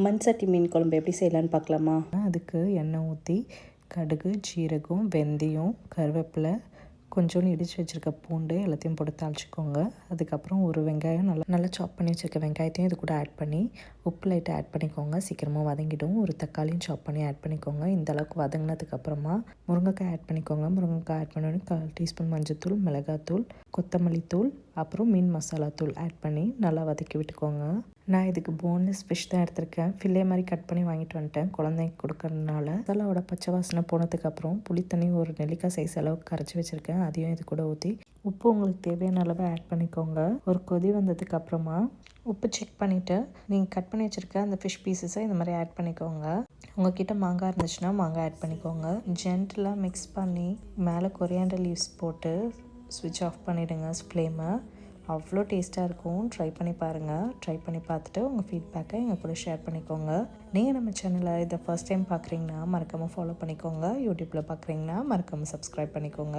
மண் சட்டி மீன் குழம்பு எப்படி செய்யலான்னு பார்க்கலாமா? அதுக்கு எண்ணெய் ஊற்றி கடுகு, ஜீரகம், வெந்தயம், கருவேப்பிலை, கொஞ்சோண்டு இடித்து வச்சுருக்க பூண்டு எல்லாத்தையும் போட்டு தாளிச்சிக்கோங்க. அதுக்கப்புறம் ஒரு வெங்காயம் நல்லா சாப் பண்ணி வச்சுருக்க வெங்காயத்தையும் இது கூட ஆட் பண்ணி உப்பு லைட்டாக ஆட் பண்ணிக்கோங்க. சீக்கிரமாக வதங்கிடும். ஒரு தக்காளியும் சாப் பண்ணி ஆட் பண்ணிக்கோங்க. இந்த அளவுக்கு வதங்கினதுக்கப்புறமா முருங்கைக்காய் ஆட் பண்ணிக்கோங்க. முருங்கைக்காய் ஆட் பண்ணி 1/4 டீஸ்பூன் மஞ்சள்தூள், மிளகாத்தூள், கொத்தமல்லி தூள், அப்புறம் மீன் மசாலா தூள் ஆட் பண்ணி நல்லா வதக்கி விட்டுக்கோங்க. நான் இதுக்கு போன்லெஸ் ஃபிஷ் தான் எடுத்திருக்கேன். ஃபில்லே மாதிரி கட் பண்ணி வாங்கிட்டு வந்துட்டேன் குழந்தைக்கு கொடுக்கறதுனால. மசாலாவோட பச்சை வாசனை போனதுக்கப்புறம் புளித்தண்ணி ஒரு நெல்லிக்காய் சைஸ் அளவுக்கு கரைச்சி வச்சுருக்கேன். அதையும் இது கூட ஊற்றி உப்பு உங்களுக்கு தேவையான அளவு ஆட் பண்ணிக்கோங்க. ஒரு கொதி வந்ததுக்கப்புறமா உப்பு செக் பண்ணிவிட்டு நீங்கள் கட் பண்ணி வச்சுருக்க அந்த ஃபிஷ் பீசஸை இந்த மாதிரி ஆட் பண்ணிக்கோங்க. உங்கள்கிட்ட மாங்காய் இருந்துச்சுன்னா மாங்காய் ஆட் பண்ணிக்கோங்க. ஜென்டலாக மிக்ஸ் பண்ணி மேலே கொரியாண்டர் லீவ்ஸ் போட்டு ஸ்விட்ச் ஆஃப் பண்ணிவிடுங்க ஃப்ளேமை. அவ்வளோ டேஸ்ட்டாக இருக்கும். ட்ரை பண்ணி பாருங்கள். ட்ரை பண்ணி பார்த்துட்டு உங்கள் ஃபீட்பேக்கை எங்கள் கூட ஷேர் பண்ணிக்கோங்க. நீங்கள் நம்ம சேனலை இதை ஃபர்ஸ்ட் டைம் பார்க்குறீங்கன்னா மறக்காமல் ஃபாலோ பண்ணிக்கோங்க. யூடியூப்பில் பார்க்குறீங்கன்னா மறக்காமல் சப்ஸ்கிரைப் பண்ணிக்கோங்க.